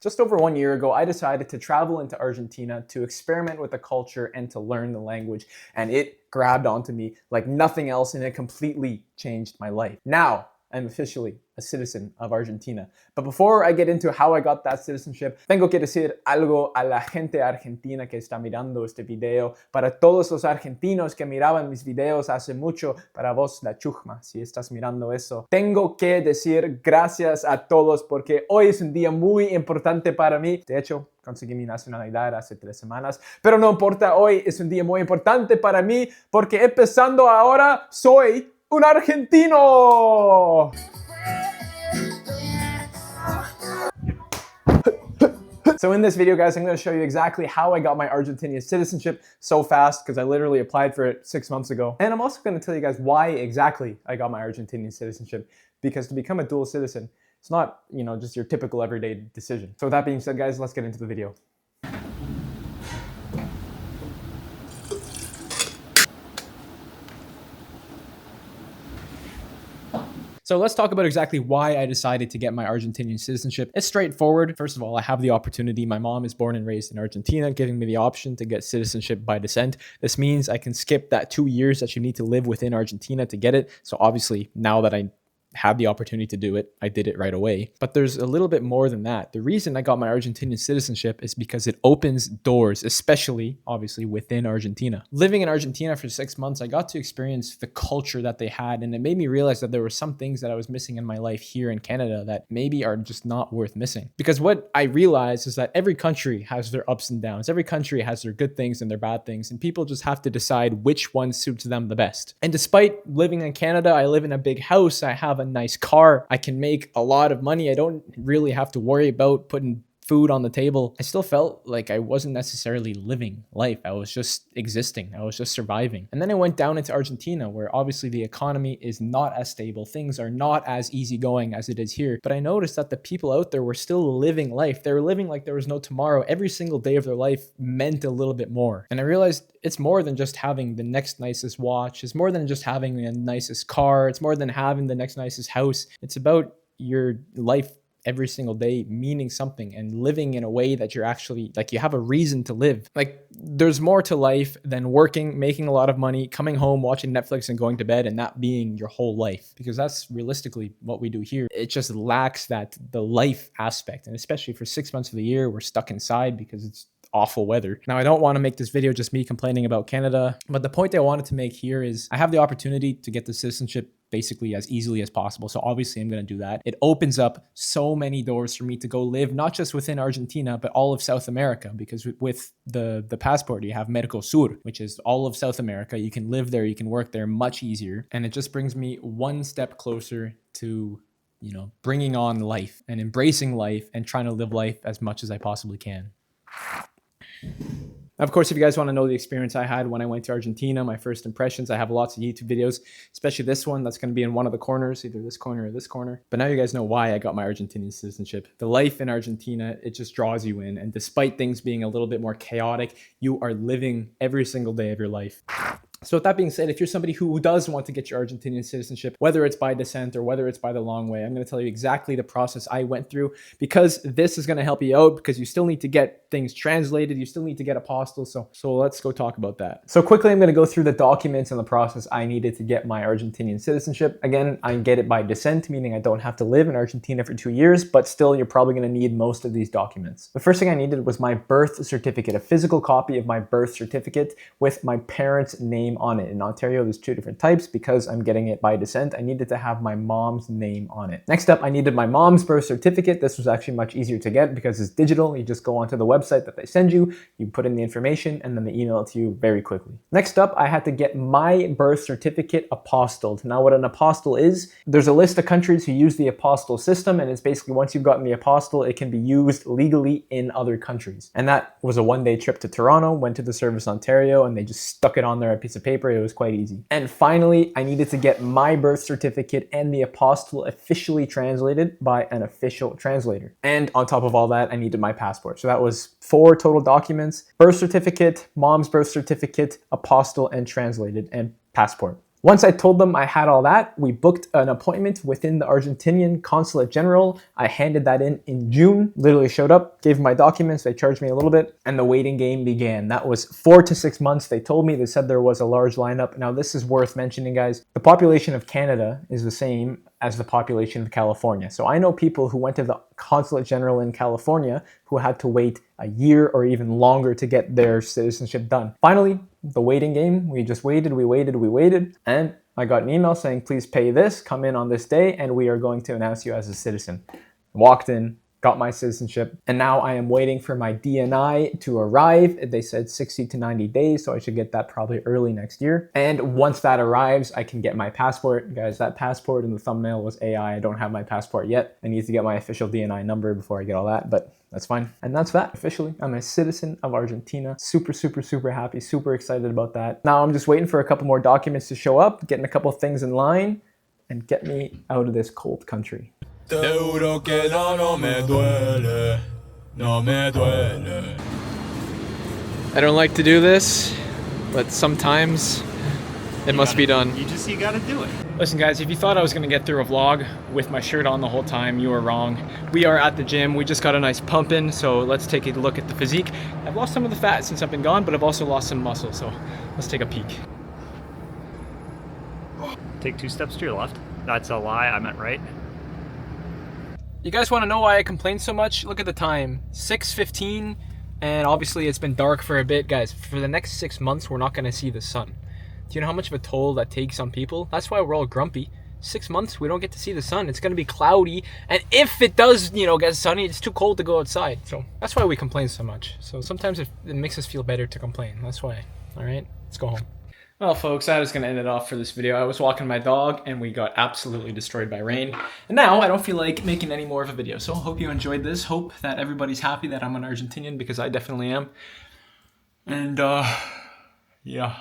Just over 1 year ago, I decided to travel into Argentina to experiment with the culture and to learn the language, and it grabbed onto me like nothing else, and it completely changed my life. Now, I'm officially a citizen of Argentina. But before I get into how I got that citizenship, tengo que decir algo a la gente argentina que está mirando este video, para todos los argentinos que miraban mis videos hace mucho, para vos la chusma, si estás mirando eso. Tengo que decir gracias a todos porque hoy es un día muy importante para mí. De hecho, conseguí mi nacionalidad hace 3 semanas, pero no importa, hoy es un día muy importante para mí porque empezando ahora soy un argentino. So in this video, guys, I'm going to show you exactly how I got my Argentinian citizenship so fast, because I literally applied for it 6 months ago. And I'm also going to tell you guys why exactly I got my Argentinian citizenship, because to become a dual citizen, it's not, just your typical everyday decision. So with that being said, guys, let's get into the video. So let's talk about exactly why I decided to get my Argentinian citizenship. It's straightforward. First of all, I have the opportunity. My mom is born and raised in Argentina, giving me the option to get citizenship by descent. This means I can skip that 2 years that you need to live within Argentina to get it. So obviously, now that I had the opportunity to do it, I did it right away. But there's a little bit more than that. The reason I got my Argentinian citizenship is because it opens doors, especially obviously within Argentina. Living in Argentina for 6 months, I got to experience the culture that they had, and it made me realize that there were some things that I was missing in my life here in Canada that maybe are just not worth missing. Because what I realized is that every country has their ups and downs. Every country has their good things and their bad things, and people just have to decide which one suits them the best. And despite living in Canada, I live in a big house, I have a nice car, I can make a lot of money, I don't really have to worry about putting food on the table. I still felt like I wasn't necessarily living life. I was just existing. I was just surviving. And then I went down into Argentina, where obviously the economy is not as stable. Things are not as easygoing as it is here. But I noticed that the people out there were still living life. They were living like there was no tomorrow. Every single day of their life meant a little bit more. And I realized it's more than just having the next nicest watch. It's more than just having the nicest car. It's more than having the next nicest house. It's about your life every single day meaning something and living in a way that you're actually, like, you have a reason to live. Like, there's more to life than working, making a lot of money, coming home, watching Netflix and going to bed, and that being your whole life, because that's realistically what we do here. It just lacks the life aspect. And especially for 6 months of the year, we're stuck inside because it's awful weather. Now, I don't want to make this video just me complaining about Canada, but the point I wanted to make here is I have the opportunity to get the citizenship basically as easily as possible. So obviously I'm going to do that. It opens up so many doors for me to go live, not just within Argentina, but all of South America, because with the passport, you have Mercosur, which is all of South America. You can live there, you can work there much easier. And it just brings me one step closer to, bringing on life and embracing life and trying to live life as much as I possibly can. Of course, if you guys want to know the experience I had when I went to Argentina, my first impressions, I have lots of YouTube videos, especially this one that's going to be in one of the corners, either this corner or this corner. But now you guys know why I got my Argentinian citizenship. The life in Argentina, it just draws you in. And despite things being a little bit more chaotic, you are living every single day of your life. So with that being said, if you're somebody who does want to get your Argentinian citizenship, whether it's by descent or whether it's by the long way, I'm going to tell you exactly the process I went through, because this is going to help you out, because you still need to get things translated. You still need to get apostles. So let's go talk about that. So quickly, I'm going to go through the documents and the process I needed to get my Argentinian citizenship. Again, I get it by descent, meaning I don't have to live in Argentina for 2 years, but still you're probably going to need most of these documents. The first thing I needed was my birth certificate, a physical copy of my birth certificate with my parents' name on it. In Ontario, there's 2 different types. Because I'm getting it by descent, I needed to have my mom's name on it. Next up, I needed my mom's birth certificate. This was actually much easier to get because it's digital. You just go onto the website that they send you, you put in the information, and then they email it to you very quickly. Next up, I had to get my birth certificate apostilled. Now, what an apostille is, there's a list of countries who use the apostille system, and it's basically once you've gotten the apostille, it can be used legally in other countries. And that was a 1-day trip to Toronto, went to the Service Ontario, and they just stuck it on there, a piece of paper. It was quite easy. And finally, I needed to get my birth certificate and the apostille officially translated by an official translator. And on top of all that, I needed my passport. So that was 4 total documents: birth certificate, mom's birth certificate, apostille, and translated, and passport. Once I told them I had all that, we booked an appointment within the Argentinian Consulate General. I handed that in June, literally showed up, gave my documents, they charged me a little bit, and the waiting game began. That was 4 to 6 months. They told me, they said there was a large lineup. Now this is worth mentioning, guys. The population of Canada is the same as the population of California. So I know people who went to the Consulate General in California who had to wait a year or even longer to get their citizenship done. Finally, the waiting game, we just waited, and I got an email saying, please pay this, come in on this day, and we are going to announce you as a citizen. Walked in, got my citizenship, and now I am waiting for my DNI to arrive. They said 60 to 90 days, so I should get that probably early next year. And once that arrives, I can get my passport. Guys, that passport in the thumbnail was AI. I don't have my passport yet. I need to get my official DNI number before I get all that, but that's fine. And that's that. Officially, I'm a citizen of Argentina. Super, super, super happy, super excited about that. Now I'm just waiting for a couple more documents to show up, getting a couple things in line, and get me out of this cold country. I don't like to do this, but sometimes it must be done. You gotta do it. Listen guys, if you thought I was gonna get through a vlog with my shirt on the whole time, you were wrong. We are at the gym, we just got a nice pump in, so let's take a look at the physique. I've lost some of the fat since I've been gone, but I've also lost some muscle, so let's take a peek. Take 2 steps to your left. That's a lie, I meant right. You guys wanna know why I complain so much? Look at the time, 6:15, and obviously it's been dark for a bit. Guys, for the next 6 months, we're not gonna see the sun. Do you know how much of a toll that takes on people? That's why we're all grumpy. 6 months, we don't get to see the sun. It's gonna be cloudy, and if it does, get sunny, it's too cold to go outside. So that's why we complain so much. So sometimes it makes us feel better to complain. That's why. All right, let's go home. Well, folks, that is going to end it off for this video. I was walking my dog, and we got absolutely destroyed by rain. And now I don't feel like making any more of a video. So hope you enjoyed this. Hope that everybody's happy that I'm an Argentinian, because I definitely am. And, yeah.